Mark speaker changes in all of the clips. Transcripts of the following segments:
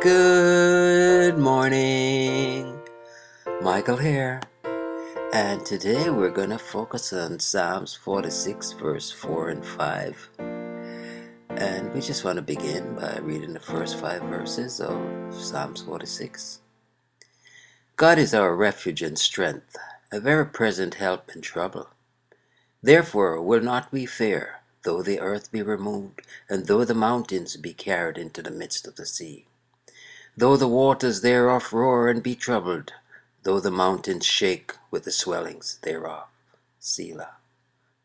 Speaker 1: Good morning, Michael here, and today we're going to focus on Psalms 46, verse 4 and 5. And we just want to begin by reading the first 5 verses of Psalms 46. God is our refuge and strength, a very present help in trouble. Therefore will not we fear, though the earth be removed, and though the mountains be carried into the midst of the sea. Though the waters thereof roar and be troubled, though the mountains shake with the swellings thereof. Selah.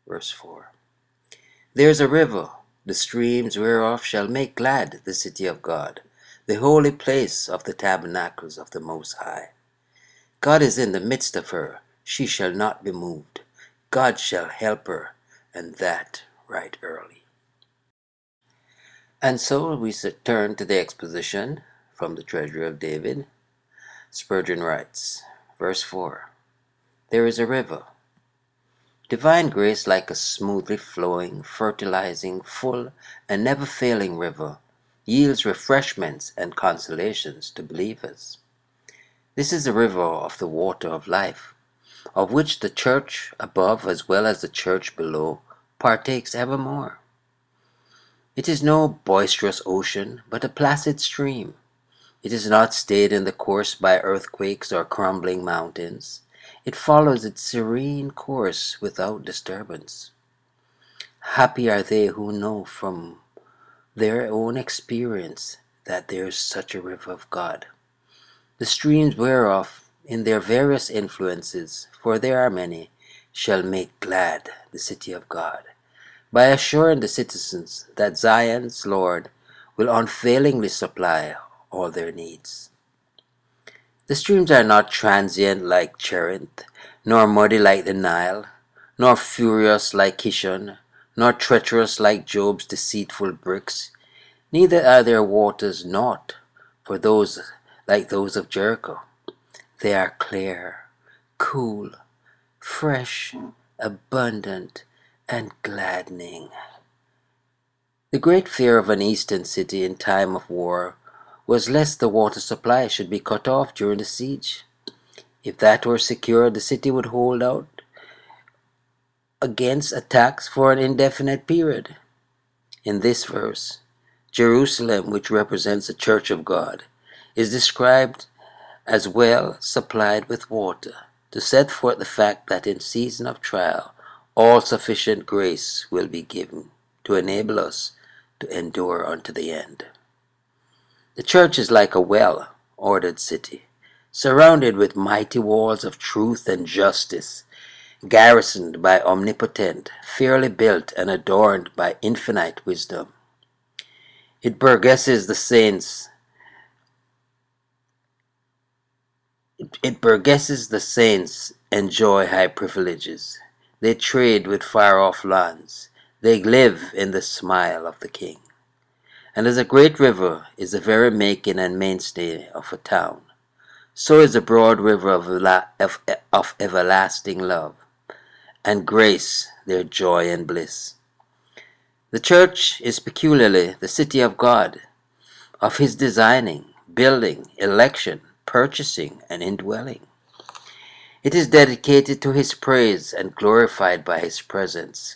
Speaker 1: Verse 4. There is a river, the streams whereof shall make glad the city of God, the holy place of the tabernacles of the Most High. God is in the midst of her, she shall not be moved. God shall help her, and that right early. And so we turn to the exposition from the Treasury of David. Spurgeon writes, verse 4, There is a river, divine grace like a smoothly flowing, fertilizing, full, and never failing river, yields refreshments and consolations to believers. This is the river of the water of life, of which the church above as well as the church below partakes evermore. It is no boisterous ocean, but a placid stream. It is not stayed in the course by earthquakes or crumbling mountains. It follows its serene course without disturbance. Happy are they who know from their own experience that there is such a river of God, the streams whereof, in their various influences, for there are many, shall make glad the city of God, by assuring the citizens that Zion's Lord will unfailingly supply all their needs. The streams are not transient like Cherith, nor muddy like the Nile, nor furious like Kishon, nor treacherous like Job's deceitful bricks. Neither are their waters naught for those like those of Jericho. They are clear, cool, fresh, abundant, and gladdening. The great fear of an eastern city in time of war was lest the water supply should be cut off during the siege. If that were secured, the city would hold out against attacks for an indefinite period. In this verse, Jerusalem, which represents the church of God, is described as well supplied with water, to set forth the fact that in season of trial, all sufficient grace will be given to enable us to endure unto the end. The church is like a well-ordered city, surrounded with mighty walls of truth and justice, garrisoned by omnipotent, fairly built and adorned by infinite wisdom. It burgesses the saints. It burgesses the saints enjoy high privileges. They trade with far-off lands. They live in the smile of the king. And as a great river is the very making and mainstay of a town, so is the broad river of everlasting love, and grace their joy and bliss. The church is peculiarly the city of God, of his designing, building, election, purchasing, and indwelling. It is dedicated to his praise and glorified by his presence,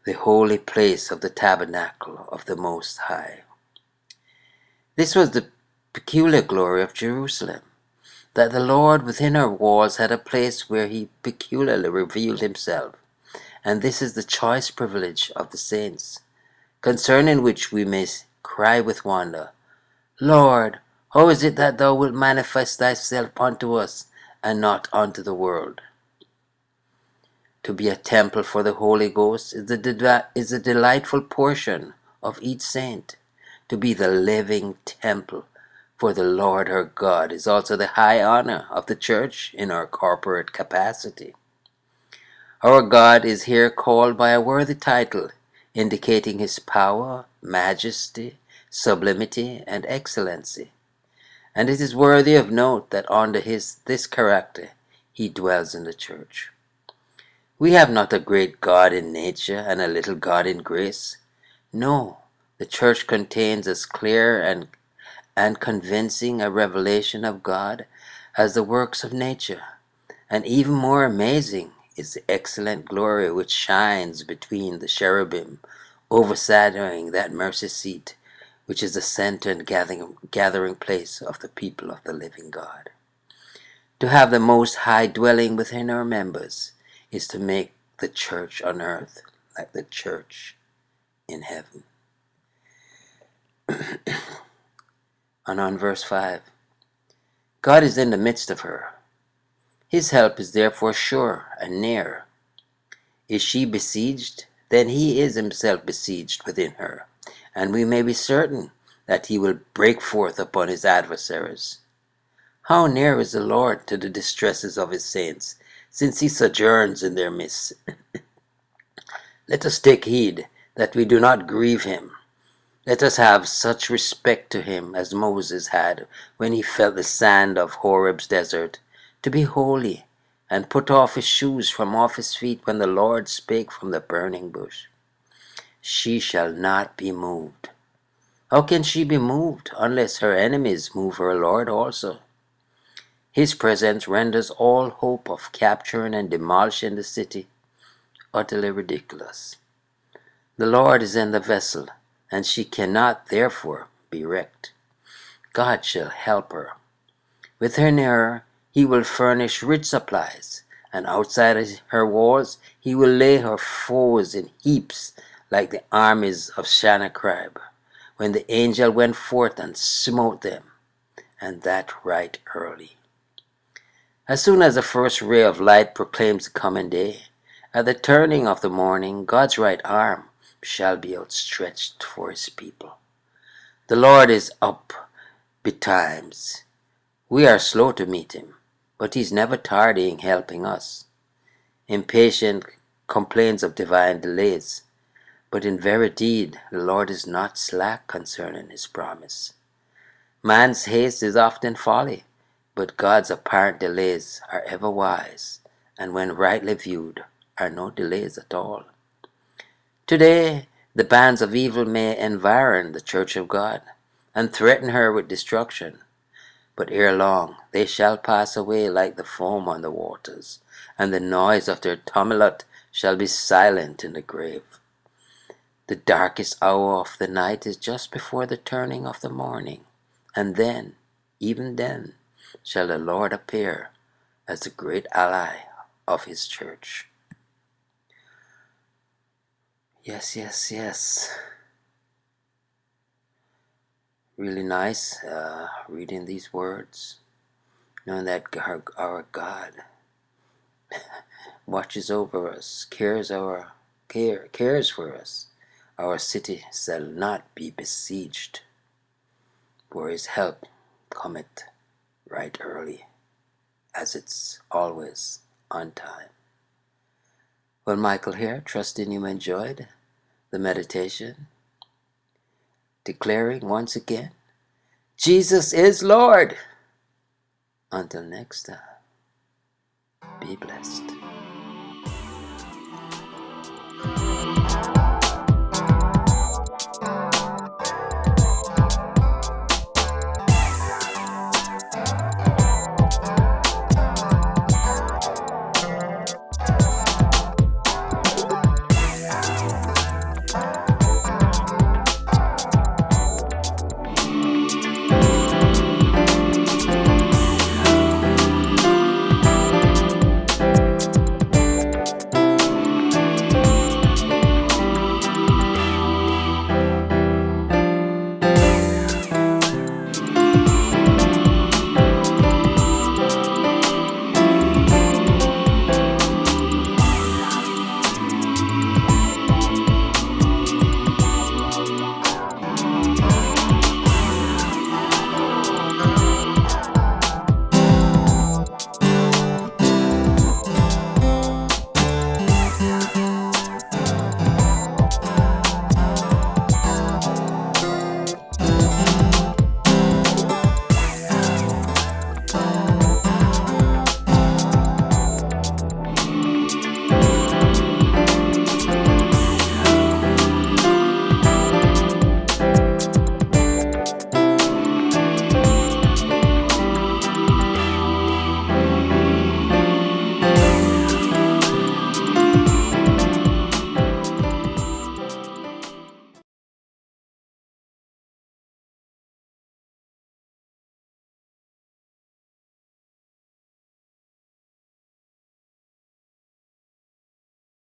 Speaker 1: the holy place of the tabernacle of the Most High. This was the peculiar glory of Jerusalem, that the Lord within her walls had a place where he peculiarly revealed himself, and this is the choice privilege of the saints, concerning which we may cry with wonder, Lord, how is it that thou wilt manifest thyself unto us, and not unto the world? To be a temple for the Holy Ghost is a delightful portion of each saint. To be the living temple for the Lord her God is also the high honor of the church in our corporate capacity. Our God is here called by a worthy title, indicating his power, majesty, sublimity, and excellency. And it is worthy of note that under this character he dwells in the church. We have not a great God in nature and a little God in grace. No, the church contains as clear and convincing a revelation of God as the works of nature, and even more amazing is the excellent glory which shines between the cherubim, overshadowing that mercy seat, which is the center and gathering place of the people of the living God. To have the Most High dwelling within our members is to make the church on earth like the church in heaven. And on verse 5, God is in the midst of her. His help is therefore sure and near. Is she besieged? Then he is himself besieged within her, and we may be certain that he will break forth upon his adversaries. How near is the Lord to the distresses of his saints, since he sojourns in their midst. Let us take heed that we do not grieve him. Let us have such respect to him as Moses had when he felt the sand of Horeb's desert, to be holy, and put off his shoes from off his feet when the Lord spake from the burning bush. She shall not be moved. How can she be moved unless her enemies move her Lord also? His presence renders all hope of capturing and demolishing the city utterly ridiculous. The Lord is in the vessel, and she cannot therefore be wrecked. God shall help her. With her near her, he will furnish rich supplies, and outside her walls he will lay her foes in heaps like the armies of Sennacherib, when the angel went forth and smote them, and that right early. As soon as the first ray of light proclaims the coming day, at the turning of the morning, God's right arm shall be outstretched for his people. The Lord is up betimes. We are slow to meet him, but he's never tardy in helping us. Impatient complains of divine delays, but in very deed the Lord is not slack concerning his promise. Man's haste is often folly, but God's apparent delays are ever wise, and when rightly viewed, are no delays at all. Today, the bands of evil may environ the church of God, and threaten her with destruction, but ere long they shall pass away like the foam on the waters, and the noise of their tumult shall be silent in the grave. The darkest hour of the night is just before the turning of the morning, and then, even then, shall the Lord appear as the great ally of his church. Yes. Really nice reading these words, knowing that our God watches over us, cares for us. Our city shall not be besieged, for his help cometh right early, as it's always on time. Well, Michael here, trusting you enjoyed the meditation, declaring once again, Jesus is Lord. Until next time, be blessed.